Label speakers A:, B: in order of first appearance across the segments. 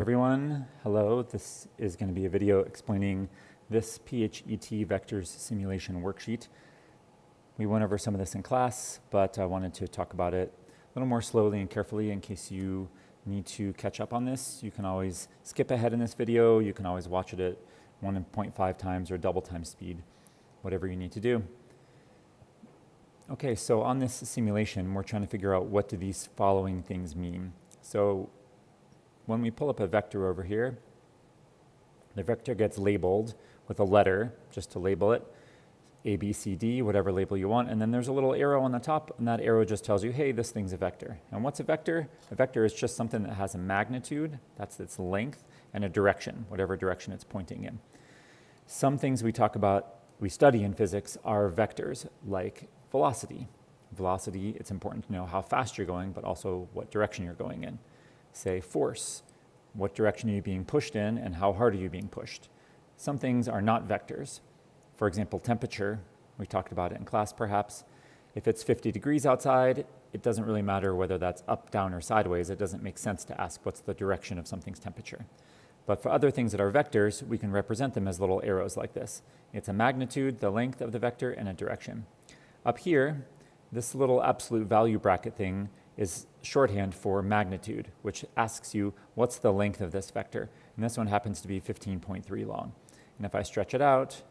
A: Everyone, hello. This is going to be a video explaining this PhET vectors simulation worksheet. We went over some of this in class, but I wanted to talk about it a little more slowly and carefully in case you need to catch up on this. You can always skip ahead in this video. You can always watch it at 1.5 times or double time speed, whatever you need to do. Okay, so on this simulation, we're trying to figure out what do these following things mean. So when we pull up a vector over here, the vector gets labeled with a letter, just to label it, A, B, C, D, whatever label you want, and then there's a little arrow on the top, and that arrow just tells you, hey, this thing's a vector. And what's a vector? A vector is just something that has a magnitude, that's its length, and a direction, whatever direction it's pointing in. Some things we study in physics are vectors, like velocity. Velocity, it's important to know how fast you're going, but also what direction you're going in. Say force, what direction are you being pushed in and how hard are you being pushed? Some things are not vectors. For example, temperature, we talked about it in class perhaps. If it's 50 degrees outside, it doesn't really matter whether that's up, down, or sideways. It doesn't make sense to ask what's the direction of something's temperature. But for other things that are vectors, we can represent them as little arrows like this. It's a magnitude, the length of the vector, and a direction. Up here, this little absolute value bracket thing is shorthand for magnitude, which asks you what's the length of this vector. And this one happens to be 15.3 long. And if I stretch it out,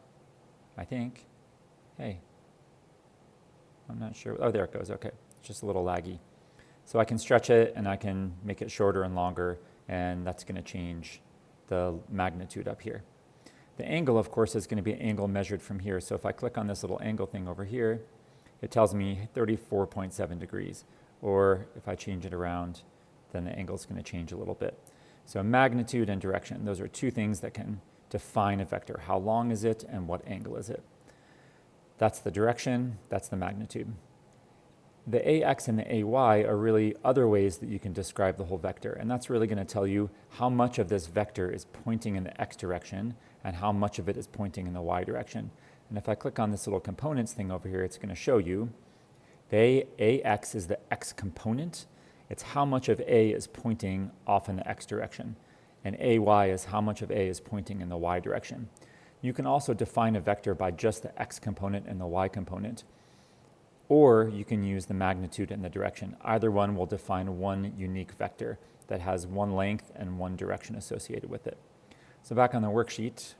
A: I think, hey, I'm not sure. Oh, there it goes. Okay, it's just a little laggy. So I can stretch it and I can make it shorter and longer, and that's going to change the magnitude up here. The angle, of course, is going to be an angle measured from here. So if I click on this little angle thing over here, it tells me 34.7 degrees. Or if I change it around, then the angle is going to change a little bit. So magnitude and direction, those are two things that can define a vector. How long is it and what angle is it? That's the direction, that's the magnitude. The AX and the AY are really other ways that you can describe the whole vector, and that's really going to tell you how much of this vector is pointing in the X direction and how much of it is pointing in the Y direction. And if I click on this little components thing over here, it's going to show you the AX is the X component. It's how much of A is pointing off in the X direction. And AY is how much of A is pointing in the Y direction. You can also define a vector by just the X component and the Y component. Or you can use the magnitude and the direction. Either one will define one unique vector that has one length and one direction associated with it. So back on the worksheet,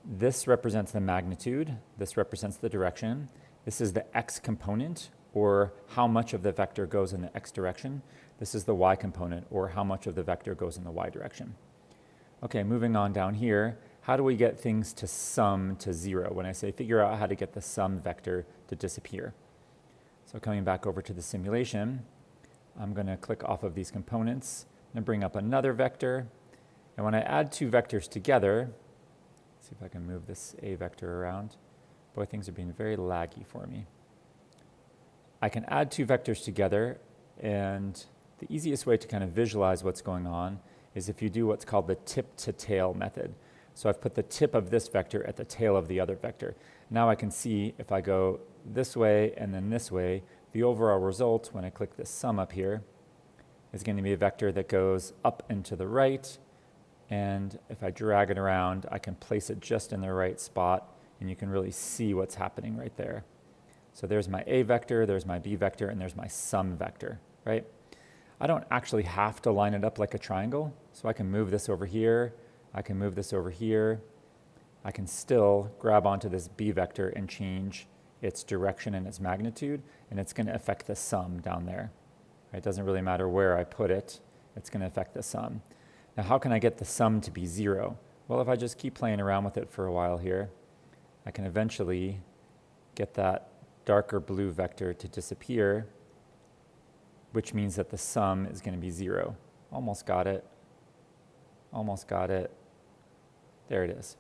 A: this represents the magnitude. This represents the direction. This is the X component, or how much of the vector goes in the X direction. This is the Y component, or how much of the vector goes in the Y direction. Okay, moving on down here, how do we get things to sum to zero? When I say figure out how to get the sum vector to disappear. So coming back over to the simulation, I'm going to click off of these components and bring up another vector. And when I add two vectors together, see if I can move this A vector around. Boy, things are being very laggy for me. I can add two vectors together, and the easiest way to kind of visualize what's going on is if you do what's called the tip to tail method. So I've put the tip of this vector at the tail of the other vector. Now I can see if I go this way and then this way, the overall result when I click this sum up here is going to be a vector that goes up and to the right. And if I drag it around, I can place it just in the right spot, and you can really see what's happening right there. So there's my A vector, there's my B vector, and there's my sum vector, right? I don't actually have to line it up like a triangle, so I can move this over here, I can move this over here. I can still grab onto this B vector and change its direction and its magnitude, and it's going to affect the sum down there. It doesn't really matter where I put it, it's going to affect the sum. Now, how can I get the sum to be zero? Well, if I just keep playing around with it for a while here, I can eventually get that darker blue vector to disappear, which means that the sum is going to be zero. Almost got it. Almost got it. There it is.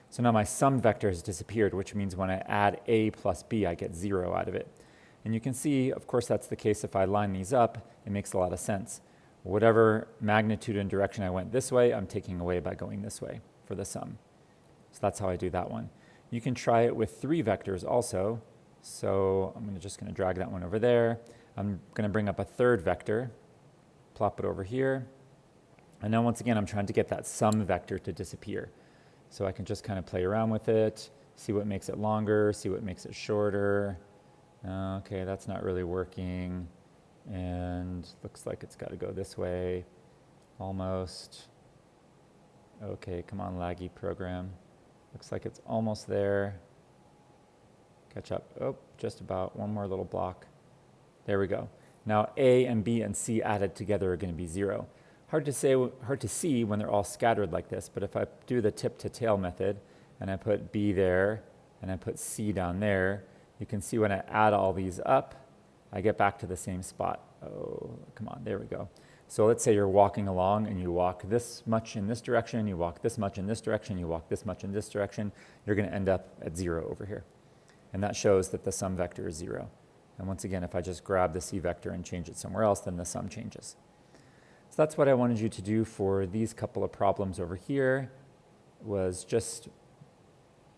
A: So now my sum vector has disappeared, which means when I add A plus B, I get 0 out of it. And you can see, of course, that's the case if I line these up. It makes a lot of sense. Whatever magnitude and direction I went this way, I'm taking away by going this way for the sum. So that's how I do that one. You can try it with 3 vectors also. So I'm just going to drag that one over there. I'm going to bring up a third vector, plop it over here. And now once again, I'm trying to get that sum vector to disappear. So I can just kind of play around with it, see what makes it longer, see what makes it shorter. Okay, that's not really working. And looks like it's got to go this way, almost. Okay, come on, laggy program. Looks like it's almost there. Catch up. Oh, just about. One more little block. There we go. Now A and B and C added together are going to be 0. Hard to see when they're all scattered like this, but if I do the tip to tail method and I put B there and I put C down there, you can see when I add all these up, I get back to the same spot. Oh, come on, there we go. So let's say you're walking along and you walk this much in this direction, you walk this much in this direction, you walk this much in this direction, you're going to end up at 0 over here. And that shows that the sum vector is 0. And once again, if I just grab the C vector and change it somewhere else, then the sum changes. So that's what I wanted you to do for these couple of problems over here, was just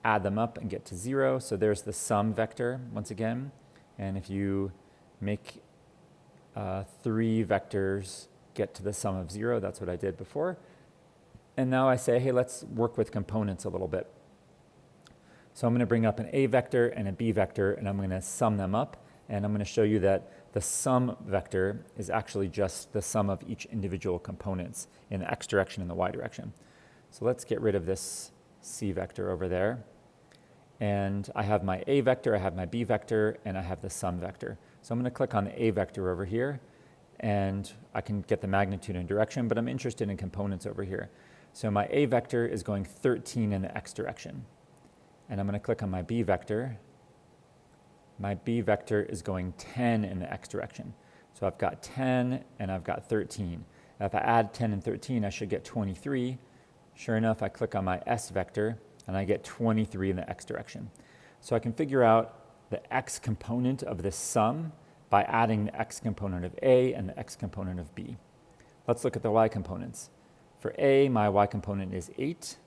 A: add them up and get to 0. So there's the sum vector once again. And if you make 3 vectors get to the sum of 0, that's what I did before. And now I say, hey, let's work with components a little bit. So I'm going to bring up an A vector and a B vector, and I'm going to sum them up. And I'm going to show you that the sum vector is actually just the sum of each individual components in the x direction and the y direction. So let's get rid of this C vector over there. And I have my A vector, I have my B vector, and I have the sum vector. So I'm going to click on the A vector over here, and I can get the magnitude and direction, but I'm interested in components over here. So my A vector is going 13 in the x direction. And I'm going to click on my B vector. My B vector is going 10 in the x direction. So I've got 10 and I've got 13. Now if I add 10 and 13, I should get 23. Sure enough, I click on my S vector and I get 23 in the x direction. So I can figure out the x component of this sum by adding the x component of A and the x component of B. Let's look at the y components. For A, my y component is 8,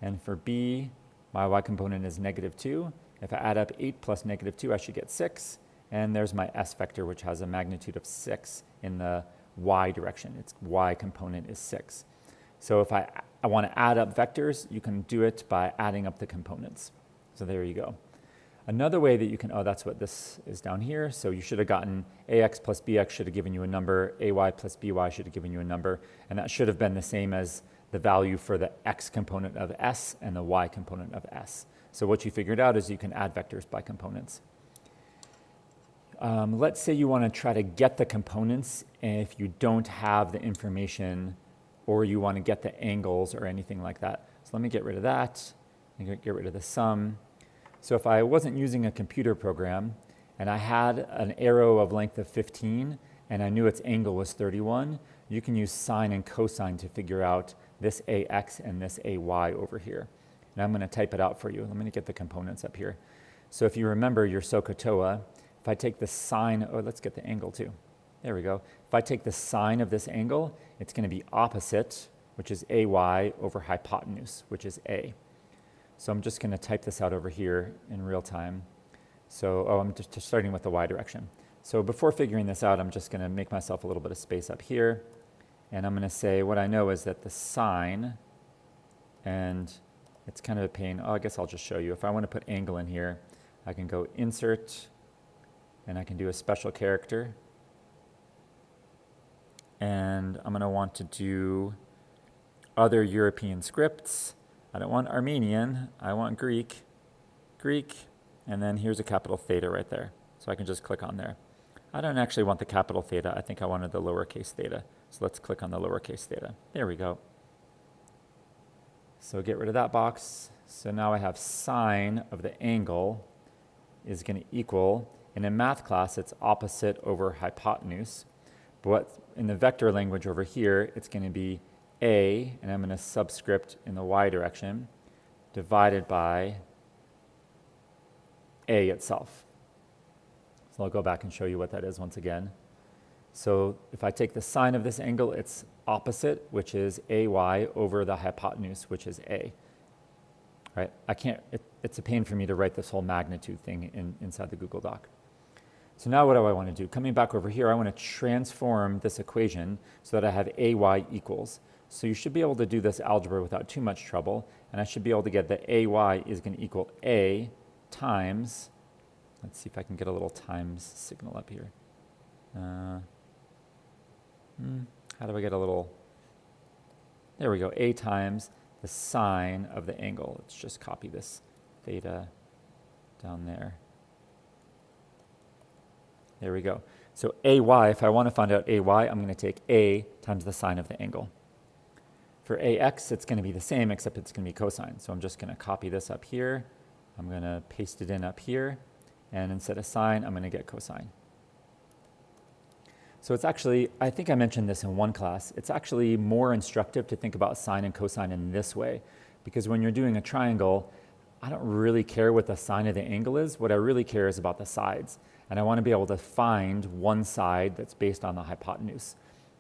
A: and for B, my y component is -2. If I add up 8 plus -2, I should get 6. And there's my S vector, which has a magnitude of 6 in the y direction. Its y component is 6. So if I want to add up vectors, you can do it by adding up the components. So there you go. Another way that you can, oh, that's what this is down here. So you should have gotten AX plus BX should have given you a number. AY plus BY should have given you a number. And that should have been the same as the value for the X component of S and the Y component of S. So what you figured out is you can add vectors by components. Let's say you want to try to get the components if you don't have the information, or you want to get the angles or anything like that. So let me get rid of that and get rid of the sum. So if I wasn't using a computer program and I had an arrow of length of 15 and I knew its angle was 31, you can use sine and cosine to figure out this AX and this AY over here. And I'm going to type it out for you. Let me get the components up here. So if you remember your SOHCAHTOA, if I take the sine, oh, let's get the angle too. There we go. If I take the sine of this angle, it's going to be opposite, which is AY, over hypotenuse, which is A. So I'm just going to type this out over here in real time. So, I'm just starting with the y direction. So before figuring this out, I'm just going to make myself a little bit of space up here. And I'm going to say what I know is that the sine, and it's kind of a pain. Oh, I guess I'll just show you. If I want to put angle in here, I can go insert, and I can do a special character. And I'm going to want to do other European scripts. I don't want Armenian, I want Greek, and then here's a capital theta right there. So I can just click on there. I don't actually want the capital theta, I think I wanted the lowercase theta. So let's click on the lowercase theta. There we go. So get rid of that box. So now I have sine of the angle is going to equal, and in math class it's opposite over hypotenuse. But in the vector language over here, it's going to be A, and I'm going to subscript in the y direction, divided by A itself. So I'll go back and show you what that is once again. So if I take the sine of this angle, it's opposite, which is AY, over the hypotenuse, which is A. Right? It's a pain for me to write this whole magnitude thing inside the Google Doc. So now what do I want to do? Coming back over here, I want to transform this equation so that I have AY equals. So you should be able to do this algebra without too much trouble, and I should be able to get that AY is going to equal A times, let's see if I can get a little times signal up here. How do I get a little, there we go, A times the sine of the angle. Let's just copy this theta down there. There we go. So AY, if I want to find out AY, I'm going to take A times the sine of the angle. For AX, it's going to be the same, except it's going to be cosine. So I'm just going to copy this up here. I'm going to paste it in up here. And instead of sine, I'm going to get cosine. So it's actually, I think I mentioned this in one class, it's actually more instructive to think about sine and cosine in this way. Because when you're doing a triangle, I don't really care what the sine of the angle is. What I really care is about the sides. And I want to be able to find one side that's based on the hypotenuse.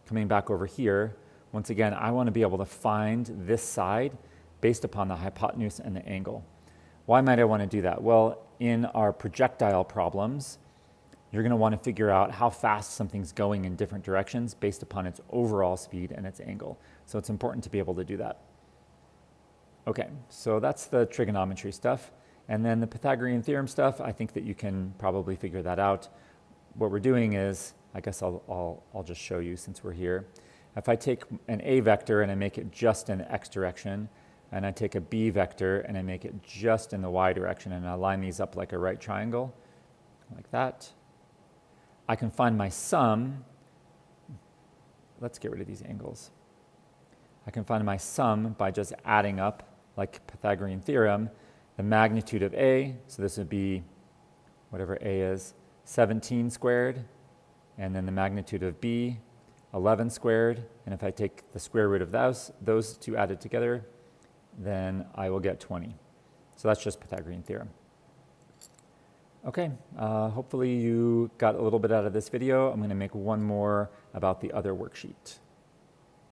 A: Coming back over here, once again, I want to be able to find this side based upon the hypotenuse and the angle. Why might I want to do that? Well, in our projectile problems, you're going to want to figure out how fast something's going in different directions based upon its overall speed and its angle. So it's important to be able to do that. Okay, so that's the trigonometry stuff. And then the Pythagorean theorem stuff, I think that you can probably figure that out. What we're doing is, I guess I'll just show you since we're here. If I take an A vector and I make it just in the X direction, and I take a B vector and I make it just in the Y direction, and I line these up like a right triangle, like that, I can find my sum. Let's get rid of these angles. I can find my sum by just adding up, like Pythagorean theorem, the magnitude of A, so this would be whatever A is, 17 squared, and then the magnitude of B, 11 squared, and if I take the square root of those two added together, then I will get 20. So that's just Pythagorean theorem. Okay, hopefully you got a little bit out of this video. I'm going to make one more about the other worksheet.